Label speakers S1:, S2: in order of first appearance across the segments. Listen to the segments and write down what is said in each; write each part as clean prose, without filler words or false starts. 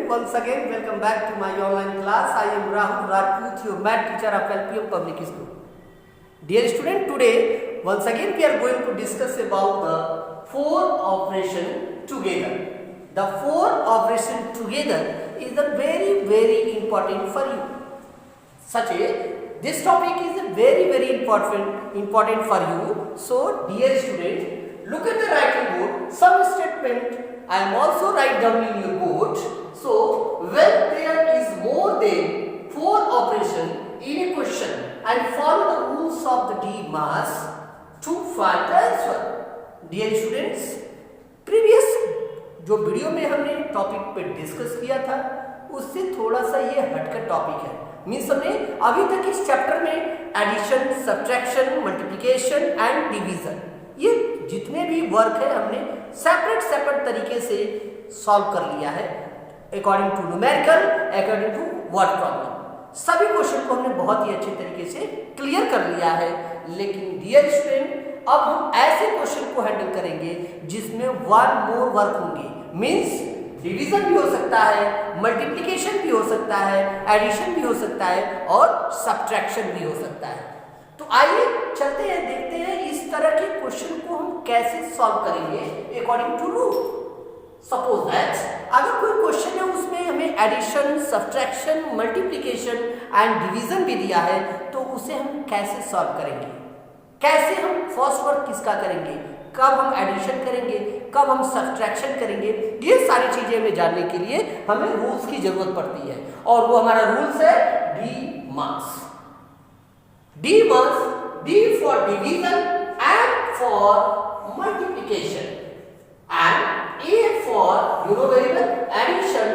S1: once again welcome back to my online class. I am Rahul Rajput, your math teacher of LPM Public School. Dear student, today once again we are going to discuss about the four operation together. The four operation together is the very important for you. Such a this topic is a very important for you. So dear student, look at the writing board. Some statement I am also write down in your board. So when there is more than four operation in a question and follow the rules of the D mass to find the answer. Dear students, previous जो video में हमने topic पे discuss किया था उससे थोड़ा सा ये हटकर टॉपिक है. मीन्स हमने अभी तक इस चैप्टर में addition, subtraction, multiplication and division ये जितने भी वर्क है हमने सेपरेट तरीके से सॉल्व कर लिया है according to numerical, according to word problem. सभी क्वेश्चन को हमने बहुत ही अच्छे तरीके से क्लियर कर लिया है. लेकिन डियर स्टूडेंट, अब हम ऐसे क्वेश्चन को हैंडल करेंगे जिसमें वन मोर वर्क होंगे. मीन्स डिवीजन भी हो सकता है, मल्टीप्लिकेशन भी हो सकता है, एडिशन भी हो सकता है और सब्ट्रैक्शन भी हो सकता है. तो आइए चलते हैं, देखते हैं इस तरह के क्वेश्चन को हम कैसे सॉल्व करेंगे according to rule. Suppose that अगर कोई क्वेश्चन है उसमें हमें addition, subtraction, multiplication and division भी दिया है तो उसे हम कैसे सॉल्व करेंगे, कैसे हम फर्स्ट वर्क किसका करेंगे, कब हम एडिशन करेंगे, कब हम सब्ट्रैक्शन करेंगे, ये सारी चीजें हमें जानने के लिए हमें रूल्स की जरूरत पड़ती है. और वो हमारा रूल्स है D marks. D marks, D for division and for multiplication and A for very well addition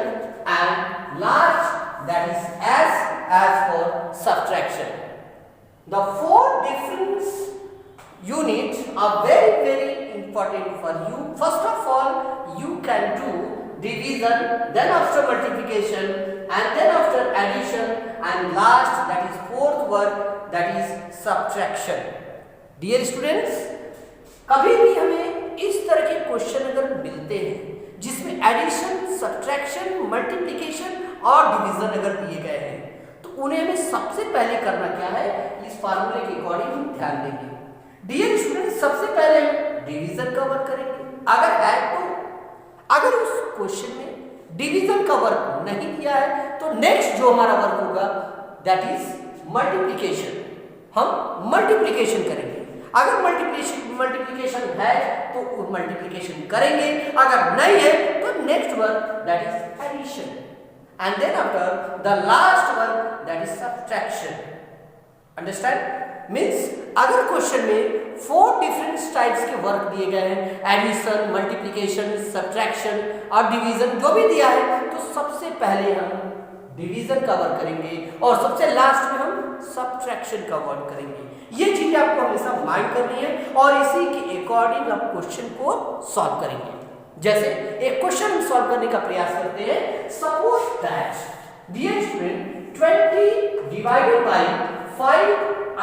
S1: and last that is as for subtraction. The four different units are very important for you. First of all, you can do division, then after multiplication and then after addition and last that is fourth word that is subtraction. Dear students, कभी भी हमें इस तरह के question अगर मिलते हैं जिसमें एडिशन, सब्ट्रैक्शन, मल्टीप्लिकेशन और डिवीजन अगर दिए गए हैं तो उन्हें हमें सबसे पहले करना क्या है, इस फार्मूले के अकॉर्डिंग हम ध्यान देंगे. डियर स्टूडेंट, सबसे पहले डिवीजन का वर्क करेंगे अगर है तो. अगर उस क्वेश्चन में डिवीजन का वर्क नहीं दिया है तो नेक्स्ट जो हमारा वर्क होगा दैट इज मल्टीप्लिकेशन. हम मल्टीप्लिकेशन करेंगे. अगर मल्टीप्लिकेशन है तो मल्टीप्लिकेशन करेंगे, अगर नहीं है तो next work that is addition and then after the last work that is subtraction. Understand? Means अगर क्वेश्चन में फोर डिफरेंट टाइप्स के वर्क दिए गए हैं, एडिशन, मल्टीप्लिकेशन, सब्ट्रैक्शन और डिवीजन जो भी दिया है, तो सबसे पहले हम डिवीजन का वर्क करेंगे और सबसे लास्ट में हम सब्ट्रैक्शन का वर्क करेंगे. ये चीजें आपको हमेशा माइंड करनी है और इसी के अकॉर्डिंग आप क्वेश्चन को सॉल्व करेंगे. जैसे एक क्वेश्चन हम सॉल्व करने का प्रयास करते हैं. Suppose that dear student 20 divided by 5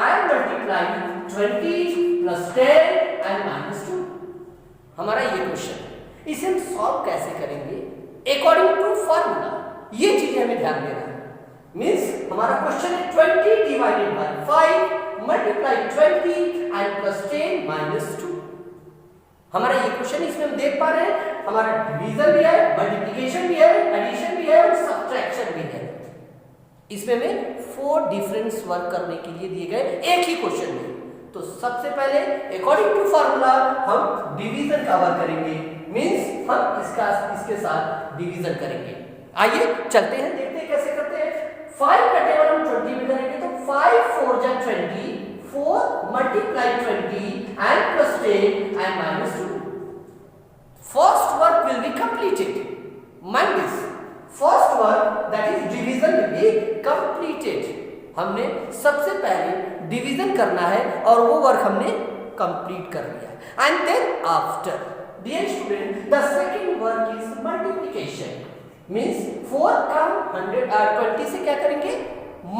S1: I am multiplying 20 plus 10 and minus 2. हमारा ये क्वेश्चन है. इसे हम सॉल्व कैसे करेंगे अकॉर्डिंग टू फार्मूला, ये चीजें हमें ध्यान देना है. मींस हमारा क्वेश्चन है 20 divided by 5 multiply 20 and plus 10 minus 2. हमारा ये क्वेश्चन, इसमें हम देख पा रहे हैं हमारा डिवीजन भी है, मल्टीप्लिकेशन भी है, एडिशन भी है और सब्ट्रैक्शन भी है. इसमें हमें फोर डिफरेंस वर्क करने के लिए दिए गए एक ही क्वेश्चन में. तो सबसे पहले अकॉर्डिंग टू फार्मूला हम डिवीजन का वर्क करेंगे. मींस हम इसके साथ डिवीजन करेंगे. आइए चलते हैं, देखते हैं कैसे करते हैं. 5 का टेबल हम 20 में करेंगे तो 5 4 जा 20, 4 multiply 20 and plus 10 and minus 2. First work will be completed. Mind this, first work that is division will be completed. हमने सबसे पहले डिवीजन करना है और वो वर्क हमने कंप्लीट कर लिया. And then after dear student the second work is multiplication. Means 4 का 20 से क्या करेंगे,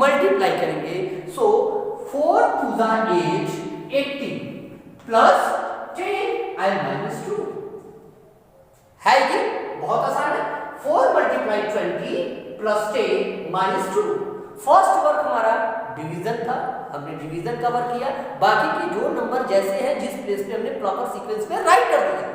S1: मल्टीप्लाई करेंगे. सो 4 2 जा 8, 80 प्लस 10 एंड माइनस 2 है. ये बहुत आसान है. 4 multiply 20 plus 10 minus 2। First work हमारा डिवीजन था, हमने डिवीजन कवर किया, बाकी के जो नंबर जैसे हैं जिस प्लेस पे हमने प्रॉपर सीक्वेंस में राइट कर दिया।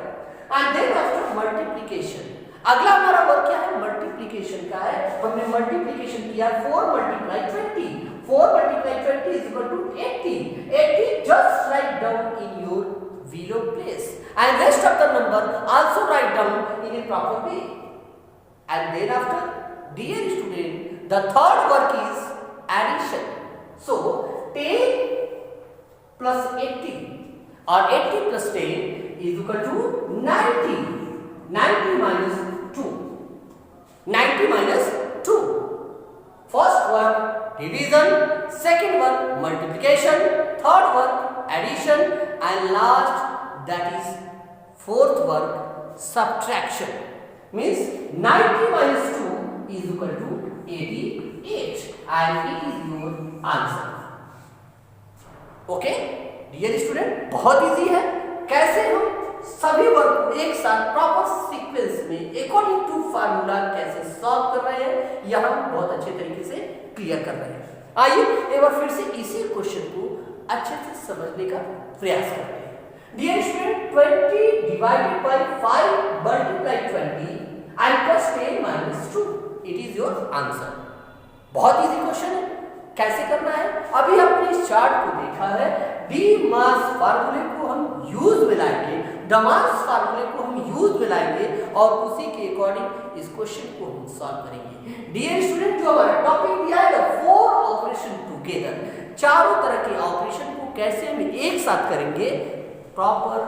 S1: एंड देन आफ्टर मल्टीप्लिकेशन, अगला हमारा वर्क क्या है, मल्टीप्लिकेशन का है। हमने मल्टीप्लिकेशन किया 4 multiply 20, 4 multiply 20 is equal to 80, 80 just right down in your below place and rest of the number also write down in a proper way. And then after, dear student, the third work is addition. So 10 plus 80 or 80 plus 10 is equal to 90, 90 minus 2, 90 minus 2. First work division, second work multiplication, third work addition, and last, that is fourth work, subtraction. Means 90 minus 2 is equal to 88 and it is your answer. Okay, dear student, बहुत easy है। कैसे हम सभी work एक साथ proper sequence में according to formula कैसे solve कर रहे हैं, यह हम बहुत अच्छे तरीके से क्लियर कर रहे हैं। आइए एक बार फिर से इसी क्वेश्चन को अच्छे से समझने का प्रयास करते हैं। Dear student, 20 divided by 5 multiply 20 and plus 10 minus 2. It is your answer. बहुत इजी क्वेश्चन है, कैसे करना है? अभी हमने इस चार्ट को देखा है, डी मास फार्मूले को हम यूज में लाएंगे, द मास फार्मूले को हम यूज में लाएंगे और उसी के अकॉर्डिंग इस क्वेश्चन को हम सॉल्व करेंगे। डियर स्टूडेंट, जो हमारा टॉपिक दिया है द 4 ऑपरेशन टुगेदर, चारों तरह के ऑपरेशन को कैसे हम एक साथ करेंगे प्रॉपर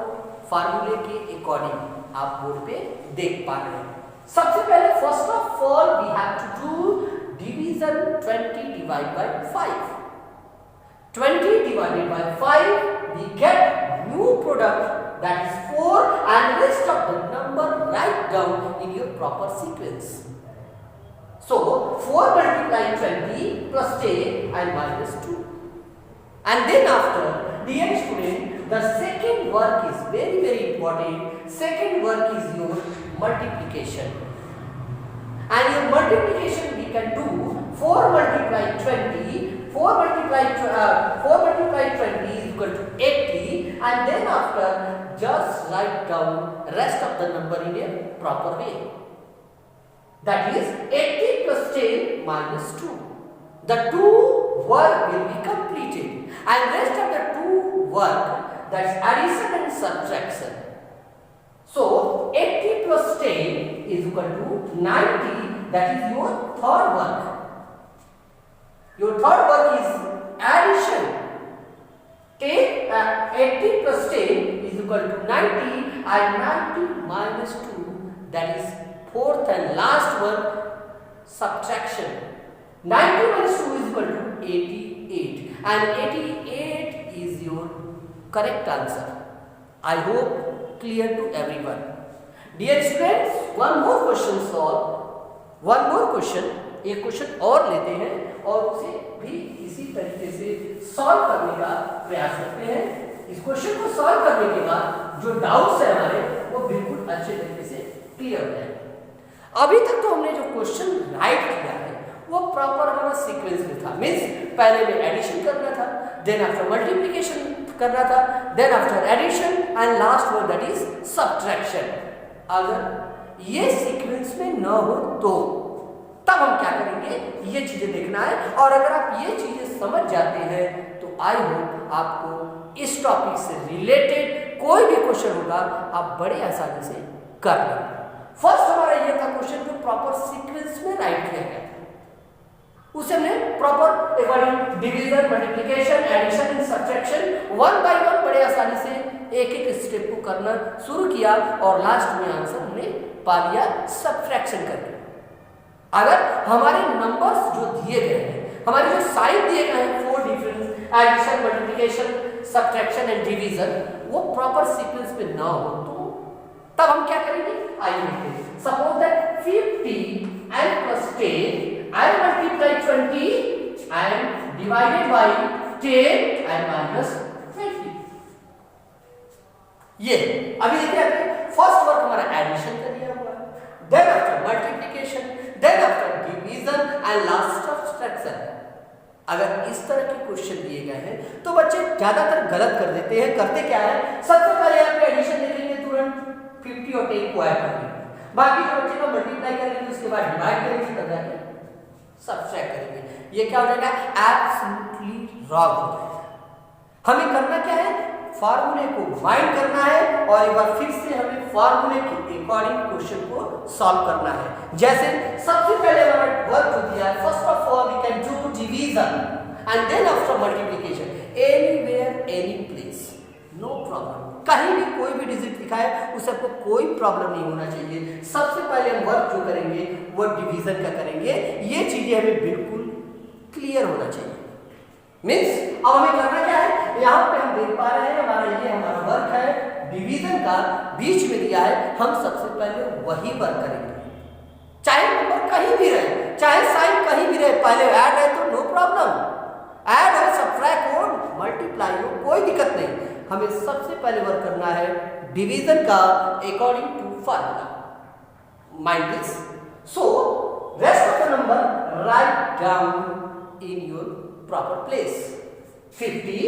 S1: फार्मूले के अकॉर्डिंग आप बोर्ड पे देख पा रहे हैं। सबसे पहले first of all we have to do division 20 divide by 5। 20 divided by 5 we get new product, that is 4, and rest of the number write down in your proper sequence. So 4 multiply 20 plus 10 and minus 2. And then after, dear student, the second work is very very important. Second work is your multiplication. And your multiplication we can do 4 multiply 20, 4 multiply 20 is equal to 80, and then after just write down rest of the number in a proper way. That is 80 plus 10 minus 2. The two work will be completed, and rest of the two work, that's addition and subtraction. So 80 plus 10 is equal to 90, that is your third work. Your third work is addition. Take 80 plus 10 is equal to 90 and 90 minus 2, that is fourth and last work, subtraction. 90 minus 2 is equal to 88 and 88 is your correct answer. I hope clear to everyone. Dear students, one more question solve. One more question, एक question और लेते हैं और उसे भी इसी तरीके से सॉल्व करने का प्रयास करते हैं। इस क्वेश्चन को सॉल्व करने के बाद जो डाउट्स है हमारे वो बिल्कुल अच्छे तरीके से क्लियर हो जाएंगे। अभी तक तो हमने जो क्वेश्चन राइट किया है वो प्रॉपर हमारा सीक्वेंस में था। मीन्स पहले में एडिशन करना था, देन आफ्टर मल्टीप्लिकेशन करना था, then after addition and last word that is subtraction. अगर ये सीक्वेंस में न हो तो तब हम क्या करेंगे, ये चीजें देखना है। और अगर आप ये चीजें समझ जाते हैं तो आई होप आपको इस टॉपिक से रिलेटेड कोई भी क्वेश्चन होगा आप बड़े आसानी से कर लेंगे। फर्स्ट हमारा ये था क्वेश्चन जो प्रॉपर सीक्वेंस में राइट किया गया, उसे हमने proper according division, multiplication, addition and subtraction one by one बड़े आसानी से एक एक स्टेप को करना शुरू किया और लास्ट में आंसर हमने पा लिया सब्ट्रैक्शन करके। अगर हमारे नंबर्स जो दिए गए हैं, हमारे जो साइन दिए गए हैं 4 difference, addition, multiplication, subtraction and division, वो प्रॉपर सीक्वेंस में ना हो तो तब हम क्या करेंगे, आइए देखते हैं। Suppose that 50 and plus 10 and multiply 20 and divided by 10 and minus 20। ये अभी देखिए फर्स्ट वर्क हमारा एडिशन का दिया हुआ है, देन आफ्टर मल्टीप्लिकेशन क्वेश्चन दिए गए हैं तो बच्चे ज्यादातर गलत कर देते हैं। करते क्या है, सबसे पहले यहाँ पे एडिशन देखेंगे, तुरंत 50 और 10 को ऐड कर देंगे, बाकी जो बच्चे का मल्टीप्लाई करेंगे, उसके बाद डिवाइड करेंगे, तब जाके सब्ट्रैक्ट करेंगे। ये क्या हो जाएगा, एब्सोल्युटली रॉन्ग हो जाएगा। हमें करना क्या है, फार्मूले को माइंड करना है और एक बार फिर से हमें फार्मूले के अकॉर्डिंग क्वेश्चन को सॉल्व करना है। जैसे सबसे पहले हमारा वर्क जो दिया है, first of all we can do division and then after multiplication, anywhere any place, no problem. कहीं भी कोई भी डिजिट लिखा है उसे आपको कोई प्रॉब्लम नहीं होना चाहिए। सबसे पहले हम वर्क जो करेंगे वो डिवीजन का करेंगे, ये चीजें हमें बिल्कुल क्लियर होना चाहिए। मीन्स अब हमें करना क्या है, यहाँ पे हम देख पा रहे हैं हमारा वर्क है डिवीजन का, बीच में दिया है, हम सबसे पहले वही वर्क करेंगे, चाहे नंबर कहीं भी रहे, चाहे साइन कहीं भी रहे, पहले ऐड है तो नो प्रॉब्लम, ऐड हो, सब्ट्रैक्ट हो, मल्टीप्लाई हो, कोई दिक्कत नहीं। हमें सबसे पहले वर्क करना है डिवीजन का according to formula, mind this. So rest of the number right down in your proper place. 50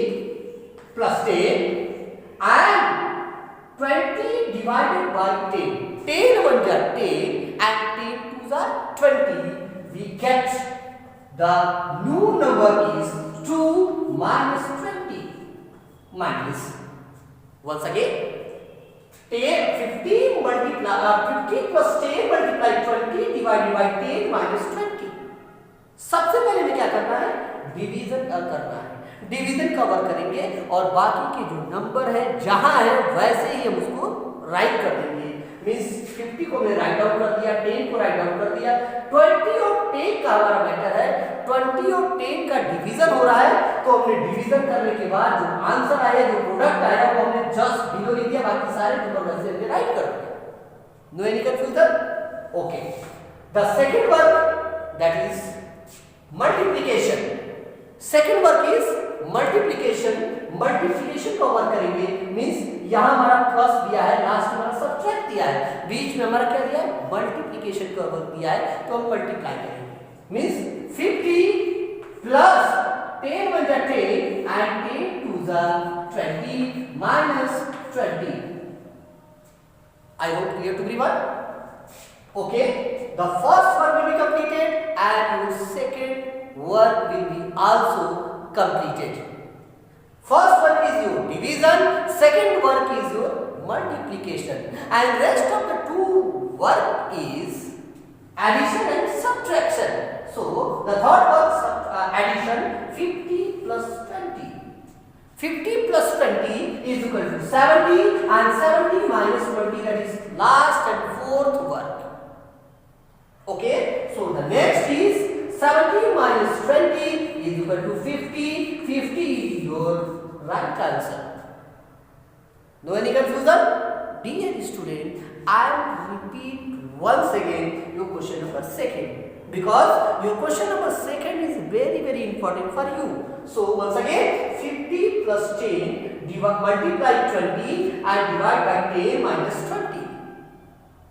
S1: plus 10 and 20 divided by 10. 10 1 are 10 and 10 2s are 20. We get the new number is 2 minus 20. Minus. Once again, 50 plus 10 multiply 20 divided by 10 minus 20. सबसे पहले हमें क्या करना है, division करना है। Division का work करेंगे और बाकी के जो नंबर है जहां है वैसे ही हम उसको राइट कर देंगे। मींस 50 को मैंने राइट डाउन कर दिया, 10 को राइट डाउन कर दिया, 20 और 10 का हमारा मैटर है, 20 और 10 का डिवीजन हो रहा है, तो हमने डिवीजन करने के बाद जो आंसर आया, जो प्रोडक्ट आया, वो हमने जस्ट बिलो लिख दिया, बाकी सारे नंबर वैसे हमने राइट कर दिया। No any confusion? Okay. The second work that is multiplication. Second work is multiplication. Multiplication का वर्क करेंगे, मींस यहां हमारा प्लस दिया है, लास्ट में हमारा सब्ट्रैक्ट दिया है, बीच में हमारा क्या दिया है, मल्टीप्लिकेशन का वर्क दिया है, तो हम मल्टीप्लाई करेंगे। मींस 50 प्लस 10 1 जा 10 and 10 2 जा 20 minus 20. I hope clear to everyone? Okay, the first work will be completed and your second work will be also completed. First work is your division, second work is your multiplication, and rest of the two work is addition and subtraction. So the third work addition, 50 plus 20. 50 plus 20 is equal to 70 and 70 minus 20, that is last and fourth work. Okay, so the next is 70 minus 20 is equal to 50. 50 is your right answer. No any confusion? Dear student, I will repeat once again your question number second, because your question number second is very important for you. So once again, 50 plus 10 multiply 20 and divide by 10 minus 20.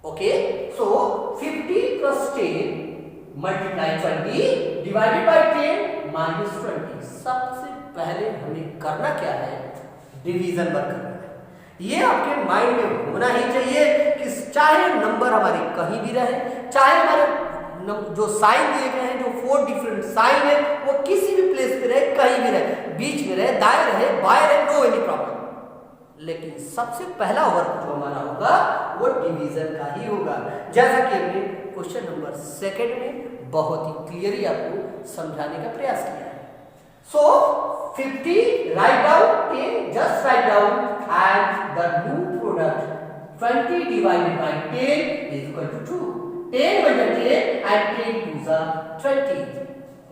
S1: Okay, so 50 plus 10 multiply 20 divided by 10 minus 20. सबसे पहले हमें करना क्या है, division work करना है। ये आपके माइंड में होना ही चाहिए कि चाहे नंबर हमारे कहीं भी रहे, चाहे हमारे जो साइन दिए गए हैं, जो 4 डिफरेंट साइन है, वो किसी भी प्लेस पे रहे, कहीं भी रहे, बीच में रहे, दाएं रहे, बाएं रहे, नो एनी प्रॉब्लम। लेकिन सबसे पहला वर्क जो हमारा होगा वो डिवीजन का ही होगा, जैसा कि हमने क्वेश्चन नंबर सेकंड में बहुत ही क्लियरली आपको समझाने का प्रयास किया है। So 50 right down, 10 just right down, and the new product 20 divided by 10 is equal to 2. 10 1 10 and 10 2s are 20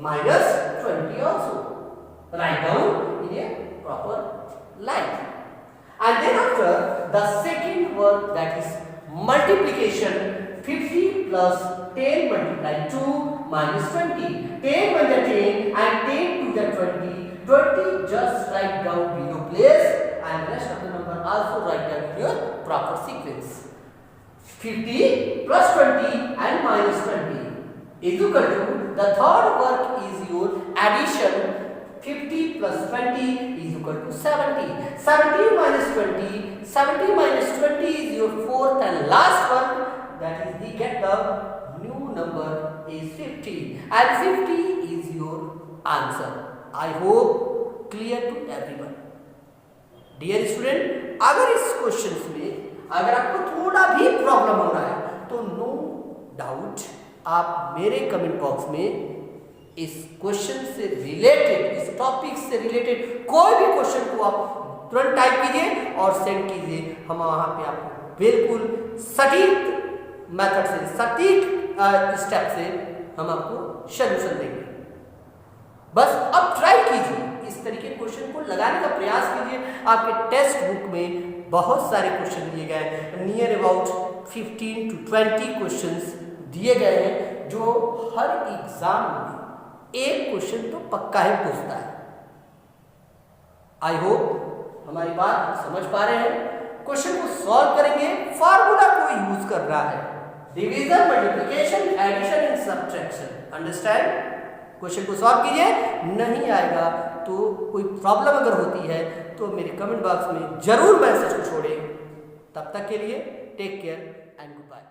S1: minus 20 also. Write down in a proper line. And then after the second work, that is multiplication. 50 plus 10 multiply 2 minus 20. 10 1 10 and 10 2 are 20. 20 just write down below place, and rest of the number also write down in your proper sequence. 50 plus 20 and minus 20 is equal to, the third work is your addition. 50 plus 20 is equal to 70. 70 minus 20, 70 minus 20 is your fourth and last one. That is, we get the new number is 50, and 50 is your answer. I hope clear to everyone. Dear student, अगर इस question में अगर आपको थोड़ा भी problem हो रहा है तो नो डाउट आप मेरे कमेंट बॉक्स में इस क्वेश्चन से रिलेटेड, इस टॉपिक से रिलेटेड कोई भी क्वेश्चन को आप तुरंत टाइप कीजिए और सेंड कीजिए। हम वहां पे आपको बिल्कुल सटीक मेथड से, सटीक स्टेप से हम आपको सॉल्यूशन देंगे। बस अब ट्राई कीजिए, इस तरीके क्वेश्चन को लगाने का प्रयास कीजिए। आपके टेक्स्ट बुक में बहुत सारे क्वेश्चन दिए गए हैं, नियर अबाउट 15 to 20 क्वेश्चंस दिए गए हैं, जो हर एग्जाम में एक क्वेश्चन तो पक्का ही पूछता है। आई होप हमारी बात समझ पा रहे हैं। क्वेश्चन को सॉल्व करेंगे, फार्मूला को यूज कर रहा है, division, multiplication, addition and subtraction. Understand? Question को सॉल्व कीजिए, नहीं आएगा तो कोई प्रॉब्लम अगर होती है तो मेरे कमेंट बॉक्स में जरूर मैसेज को छोड़ें। तब तक के लिए take care and good bye.